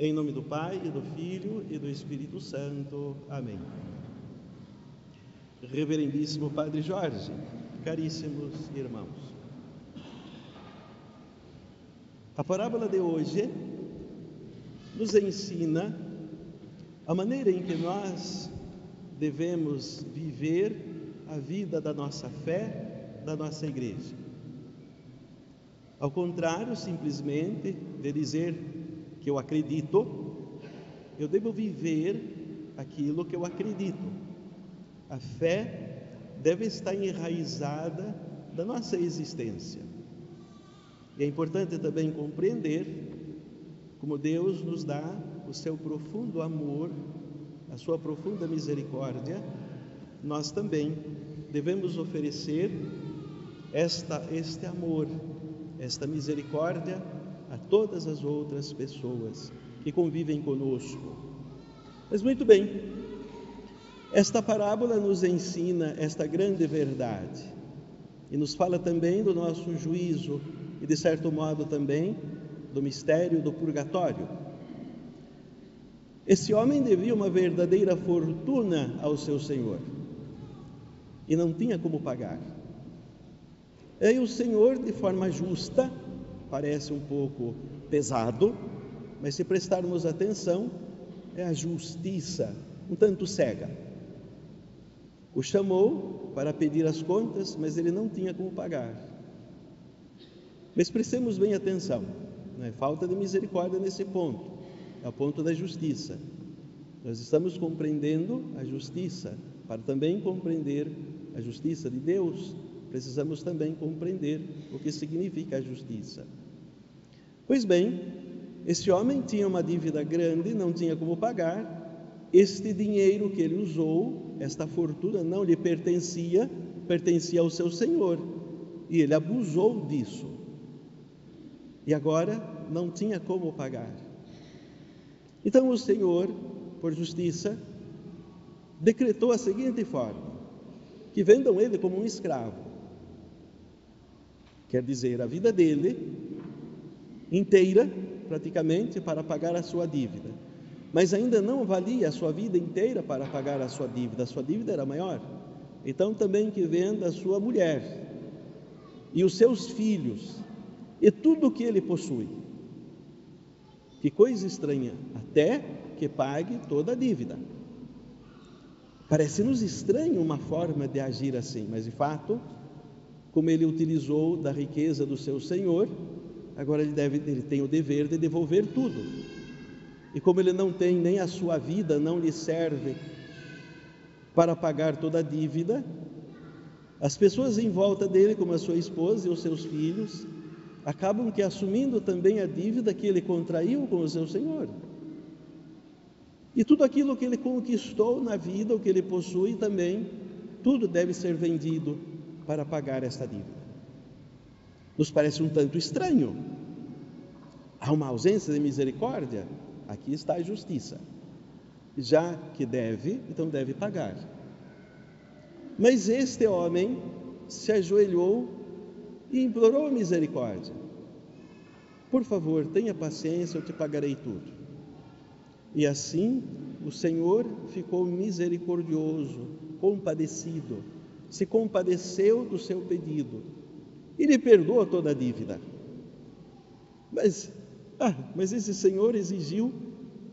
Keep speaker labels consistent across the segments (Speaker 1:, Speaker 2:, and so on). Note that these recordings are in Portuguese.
Speaker 1: Em nome do Pai, e do Filho, e do Espírito Santo. Amém. Reverendíssimo Padre Jorge, caríssimos irmãos, a parábola de hoje nos ensina a maneira em que nós devemos viver a vida da nossa fé, da nossa igreja. Ao contrário, simplesmente, de dizer que eu acredito, eu devo viver aquilo que eu acredito. A fé deve estar enraizada da nossa existência. E é importante também compreender como Deus nos dá o seu profundo amor, a sua profunda misericórdia. Nós também devemos oferecer este amor, esta misericórdia a todas as outras pessoas que convivem conosco. Mas muito bem, esta parábola nos ensina esta grande verdade e nos fala também do nosso juízo e, de certo modo, também do mistério do purgatório. Esse homem devia uma verdadeira fortuna ao seu Senhor e não tinha como pagar. E o Senhor, de forma justa, parece um pouco pesado, mas se prestarmos atenção, é a justiça um tanto cega. O chamou para pedir as contas, mas ele não tinha como pagar. Mas prestemos bem atenção, não é falta de misericórdia nesse ponto, é o ponto da justiça. Nós estamos compreendendo a justiça. Para também compreender a justiça de Deus, precisamos também compreender o que significa a justiça. Pois bem, esse homem tinha uma dívida grande, não tinha como pagar. Este dinheiro que ele usou, esta fortuna, não lhe pertencia, pertencia ao seu Senhor. E ele abusou disso. E agora não tinha como pagar. Então o Senhor, por justiça, decretou a seguinte forma: que vendam ele como um escravo. Quer dizer, a vida dele inteira, praticamente, para pagar a sua dívida. Mas ainda não valia a sua vida inteira para pagar a sua dívida era maior. Então também que venda a sua mulher e os seus filhos e tudo o que ele possui. Que coisa estranha, até que pague toda a dívida. Parece-nos estranho uma forma de agir assim, mas de fato, como ele utilizou da riqueza do seu Senhor, agora ele tem o dever de devolver tudo. E como ele não tem, nem a sua vida não lhe serve para pagar toda a dívida, as pessoas em volta dele, como a sua esposa e os seus filhos, acabam que assumindo também a dívida que ele contraiu com o seu Senhor. E tudo aquilo que ele conquistou na vida, o que ele possui também, tudo deve ser vendido para pagar esta dívida. Nos parece um tanto estranho. Há uma ausência de misericórdia? Aqui está a justiça. Já que deve, então deve pagar. Mas este homem se ajoelhou e implorou misericórdia. Por favor, tenha paciência, eu te pagarei tudo. E assim o Senhor ficou misericordioso, compadecido, se compadeceu do seu pedido e lhe perdoou toda a dívida. Mas esse Senhor exigiu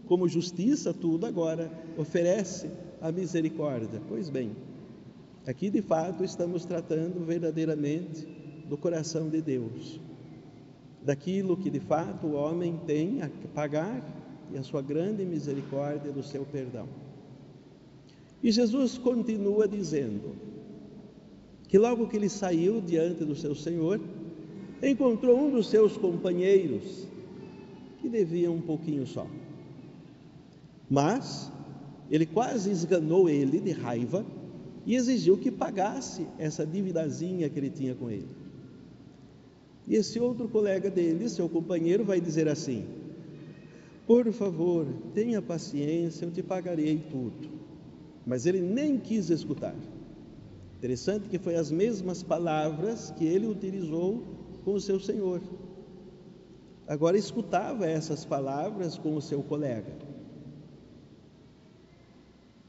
Speaker 1: como justiça tudo, agora oferece a misericórdia. Pois bem, aqui de fato estamos tratando verdadeiramente do coração de Deus, daquilo que de fato o homem tem a pagar e a sua grande misericórdia do seu perdão. E Jesus continua dizendo que logo que ele saiu diante do seu Senhor, encontrou um dos seus companheiros que devia um pouquinho só. Mas ele quase esganou ele de raiva e exigiu que pagasse essa dívidazinha que ele tinha com ele. E esse outro colega dele, seu companheiro, vai dizer assim: por favor, tenha paciência, eu te pagarei tudo. Mas ele nem quis escutar. Interessante que foi as mesmas palavras que ele utilizou com o seu Senhor. agora escutava essas palavras com o seu colega.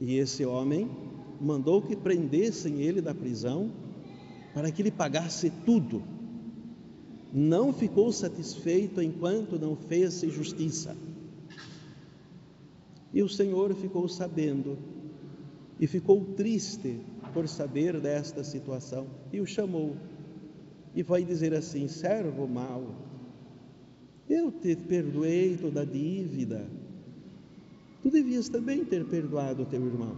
Speaker 1: E esse homem mandou que prendessem ele da prisão para que ele pagasse tudo. Não ficou satisfeito enquanto não fez justiça. E o Senhor ficou sabendo e ficou triste por saber desta situação e o chamou e vai dizer assim: servo mau, eu te perdoei toda a dívida, tu devias também ter perdoado o teu irmão.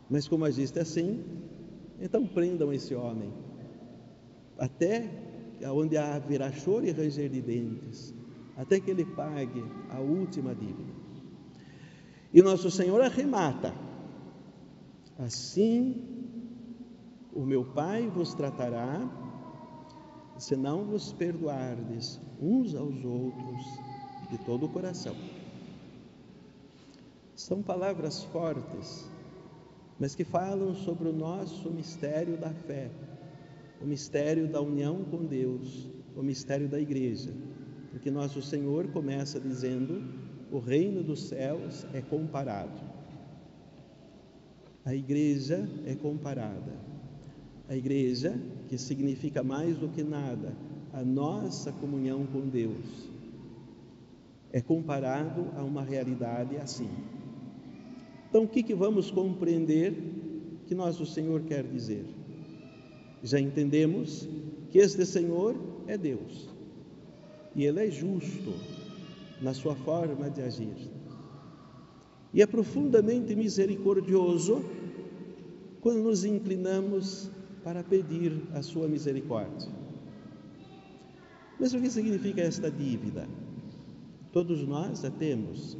Speaker 1: Mas como agiste assim, então prendam esse homem, até onde haverá choro e ranger de dentes, até que ele pague a última dívida. E nosso Senhor arremata: assim o meu Pai vos tratará, se não vos perdoardes uns aos outros de todo o coração. São palavras fortes, mas que falam sobre o nosso mistério da fé, o mistério da união com Deus, o mistério da igreja, porque nosso Senhor começa dizendo: o reino dos céus é comparado. A igreja é comparada. A igreja, que significa mais do que nada a nossa comunhão com Deus, é comparado a uma realidade assim. Então, o que vamos compreender que nosso Senhor quer dizer? Já entendemos que este Senhor é Deus e Ele é justo na sua forma de agir e é profundamente misericordioso quando nos inclinamos para pedir a sua misericórdia. Mas o que significa esta dívida? Todos nós a temos.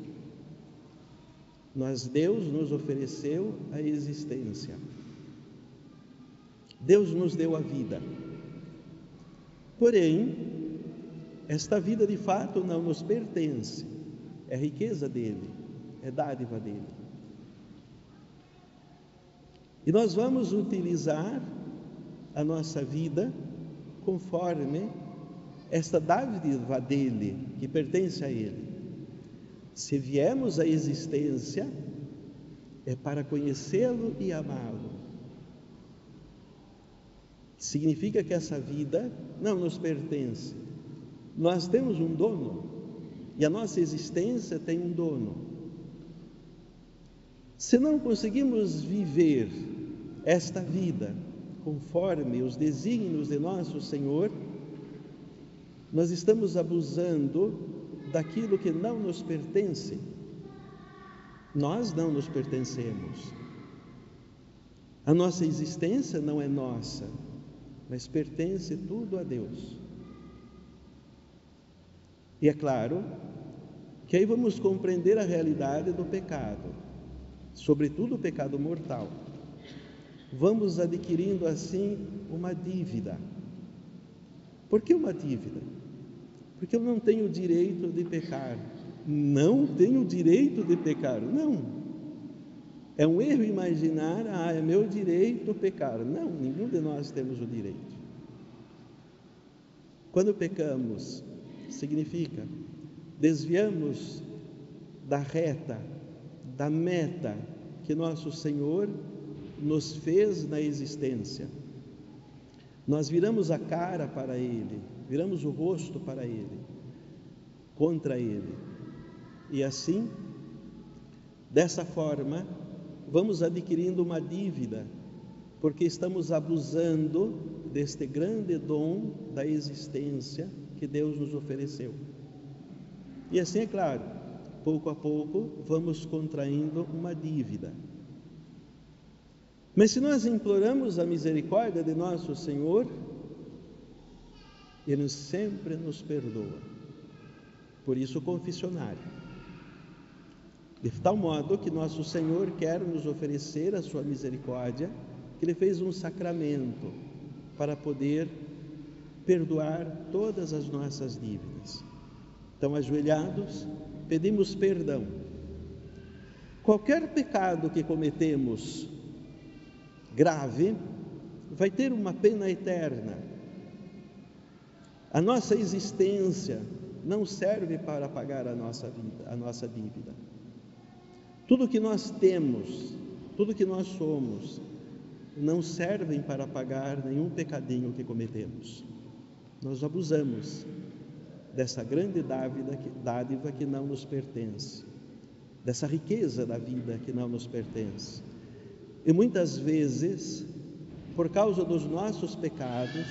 Speaker 1: Deus nos ofereceu a existência. Deus nos deu a vida. Porém, esta vida de fato não nos pertence. É riqueza dele, é dádiva dele. E nós vamos utilizar a nossa vida conforme esta dádiva dele, que pertence a ele. Se viemos à existência, é para conhecê-lo e amá-lo. Significa que essa vida não nos pertence. Nós temos um dono, e a nossa existência tem um dono. Se não conseguimos viver esta vida conforme os desígnios de nosso Senhor, nós estamos abusando daquilo que não nos pertence. Nós não nos pertencemos. A nossa existência não é nossa, mas pertence tudo a Deus. E é claro que aí vamos compreender a realidade do pecado, sobretudo o pecado mortal. Vamos adquirindo assim uma dívida. Por que uma dívida? Porque eu não tenho direito de pecar. Não tenho direito de pecar. Não. É um erro imaginar: é meu direito pecar. Não, nenhum de nós temos o direito. Quando pecamos, significa desviamos da reta, da meta que nosso Senhor nos fez na existência. Nós viramos a cara para Ele, viramos o rosto para Ele, contra Ele. E assim, dessa forma, vamos adquirindo uma dívida, porque estamos abusando deste grande dom da existência que Deus nos ofereceu. E assim, é claro, pouco a pouco vamos contraindo uma dívida. Mas se nós imploramos a misericórdia de nosso Senhor, Ele sempre nos perdoa. Por isso o confessionário. De tal modo que nosso Senhor quer nos oferecer a sua misericórdia, que Ele fez um sacramento para poder perdoar todas as nossas dívidas. Então, ajoelhados, pedimos perdão. Qualquer pecado que cometemos grave vai ter uma pena eterna. A nossa existência não serve para pagar a nossa vida, a nossa dívida. Tudo que nós temos, tudo que nós somos, não servem para pagar nenhum pecadinho que cometemos. Nós abusamos dessa grande dádiva que não nos pertence, dessa riqueza da vida que não nos pertence. E muitas vezes, por causa dos nossos pecados,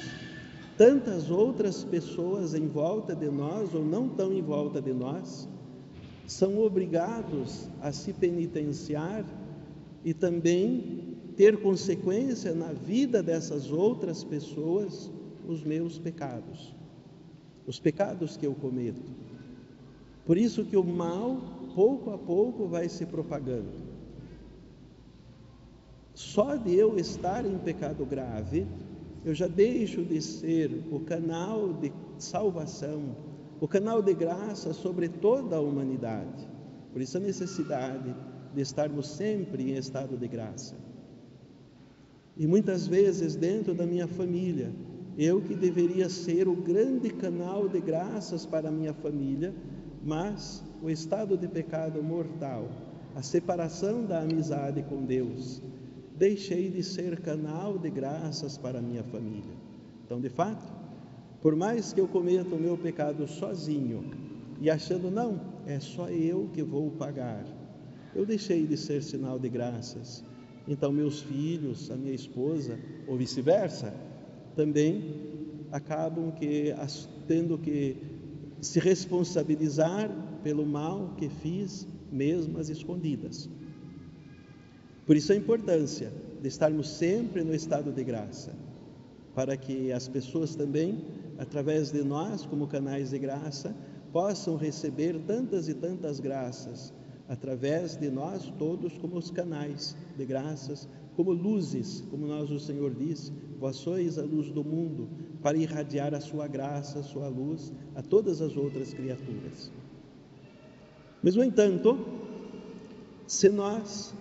Speaker 1: tantas outras pessoas em volta de nós, ou não tão em volta de nós, são obrigados a se penitenciar e também ter consequência na vida dessas outras pessoas os meus pecados, os pecados que eu cometo. Por isso que o mal, pouco a pouco, vai se propagando. Só de eu estar em pecado grave, eu já deixo de ser o canal de salvação, o canal de graça sobre toda a humanidade. Por isso a necessidade de estarmos sempre em estado de graça. E muitas vezes dentro da minha família, eu que deveria ser o grande canal de graças para a minha família, mas o estado de pecado mortal, a separação da amizade com Deus, deixei de ser canal de graças para a minha família. Então, de fato, por mais que eu cometa o meu pecado sozinho e achando, não, é só eu que vou pagar, eu deixei de ser sinal de graças. Então meus filhos, a minha esposa, ou vice-versa, também acabam tendo que se responsabilizar pelo mal que fiz, mesmo às escondidas. Por isso a importância de estarmos sempre no estado de graça, para que as pessoas também, através de nós, como canais de graça, possam receber tantas e tantas graças, através de nós todos como os canais de graças, como luzes, como o Senhor diz, vós sois a luz do mundo, para irradiar a sua graça, a sua luz a todas as outras criaturas. Mas, no entanto, se nós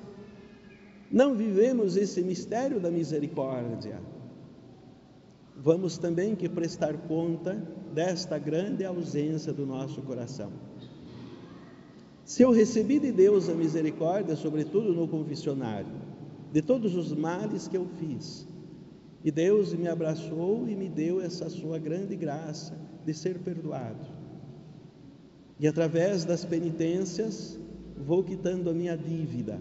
Speaker 1: não vivemos esse mistério da misericórdia, vamos também que prestar conta desta grande ausência do nosso coração. Se eu recebi de Deus a misericórdia, sobretudo no confessionário, de todos os males que eu fiz, e Deus me abraçou e me deu essa sua grande graça de ser perdoado, e através das penitências vou quitando a minha dívida,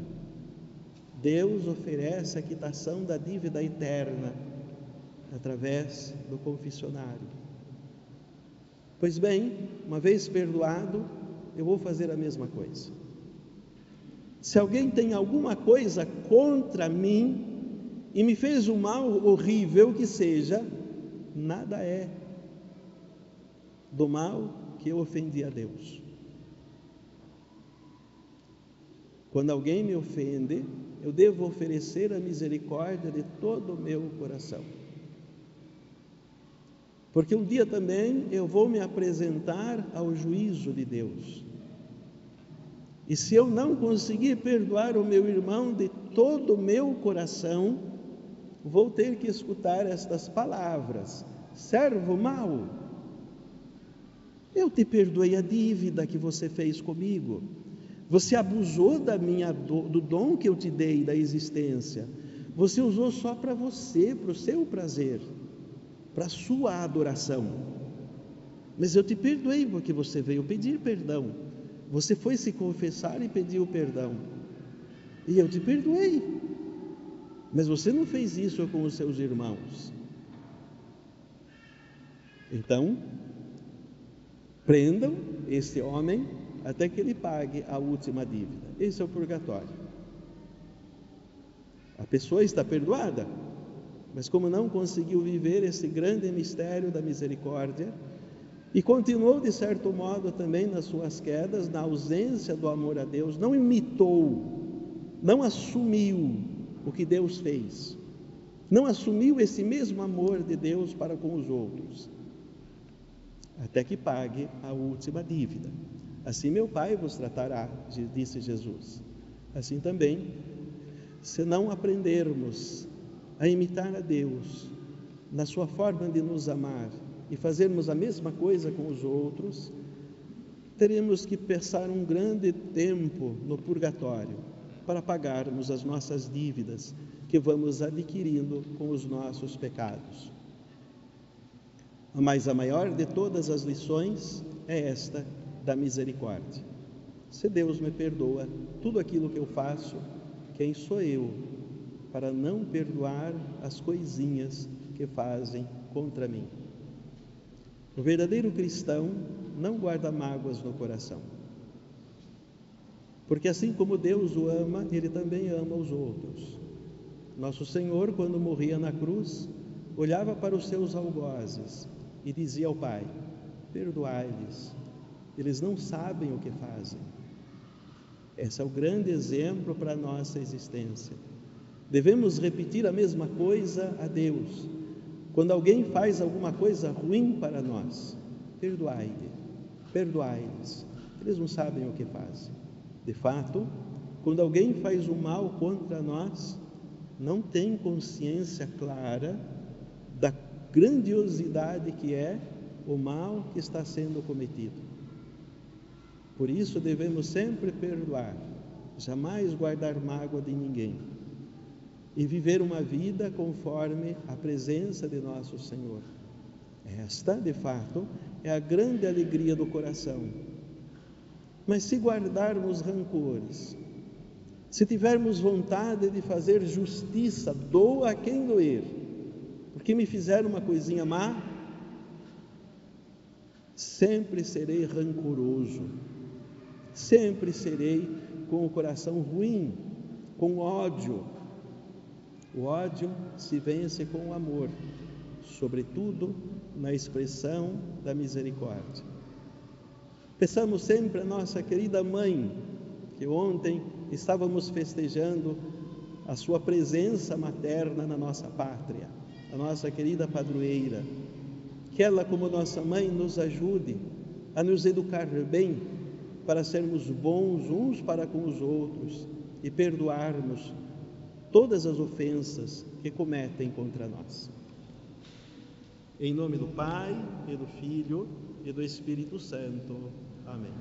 Speaker 1: Deus oferece a quitação da dívida eterna através do confessionário. Pois bem, uma vez perdoado, eu vou fazer a mesma coisa. Se alguém tem alguma coisa contra mim e me fez um mal horrível que seja, nada é do mal que eu ofendi a Deus. Quando alguém me ofende, eu devo oferecer a misericórdia de todo o meu coração. Porque um dia também eu vou me apresentar ao juízo de Deus. E se eu não conseguir perdoar o meu irmão de todo o meu coração, vou ter que escutar estas palavras: servo mau, eu te perdoei a dívida que você fez comigo. Você abusou do dom que eu te dei, da existência. Você usou só para você, para o seu prazer, para a sua adoração. Mas eu te perdoei porque você veio pedir perdão. Você foi se confessar e pediu perdão. E eu te perdoei. Mas você não fez isso com os seus irmãos. Então, prendam esse homem até que ele pague a última dívida. Esse é o purgatório. A pessoa está perdoada, mas como não conseguiu viver esse grande mistério da misericórdia, e continuou de certo modo também nas suas quedas, na ausência do amor a Deus, não imitou, não assumiu o que Deus fez, não assumiu esse mesmo amor de Deus para com os outros, até que pague a última dívida. Assim meu Pai vos tratará, disse Jesus. Assim também, se não aprendermos a imitar a Deus na sua forma de nos amar, e fazermos a mesma coisa com os outros, teremos que passar um grande tempo no purgatório para pagarmos as nossas dívidas que vamos adquirindo com os nossos pecados. Mas a maior de todas as lições é esta da misericórdia. Se Deus me perdoa tudo aquilo que eu faço, quem sou eu para não perdoar as coisinhas que fazem contra mim? O verdadeiro cristão não guarda mágoas no coração, porque assim como Deus o ama, Ele também ama os outros. Nosso Senhor, quando morria na cruz, olhava para os seus algozes e dizia ao Pai: perdoai-lhes, eles não sabem o que fazem. Esse é o grande exemplo para a nossa existência. Devemos repetir a mesma coisa a Deus. Quando alguém faz alguma coisa ruim para nós, perdoai-lhes, eles não sabem o que fazem. De fato, quando alguém faz o mal contra nós, não tem consciência clara da grandiosidade que é o mal que está sendo cometido. Por isso devemos sempre perdoar, jamais guardar mágoa de ninguém e viver uma vida conforme a presença de nosso Senhor. Esta, de fato, é a grande alegria do coração. Mas se guardarmos rancores, se tivermos vontade de fazer justiça, doa a quem doer, porque me fizeram uma coisinha má, sempre serei rancoroso, sempre serei com o coração ruim, com ódio. O ódio se vence com o amor, sobretudo na expressão da misericórdia. Peçamos sempre a nossa querida mãe, que ontem estávamos festejando a sua presença materna na nossa pátria, a nossa querida padroeira, que ela, como nossa mãe, nos ajude a nos educar bem, para sermos bons uns para com os outros e perdoarmos todas as ofensas que cometem contra nós. Em nome do Pai, e do Filho, e do Espírito Santo. Amém.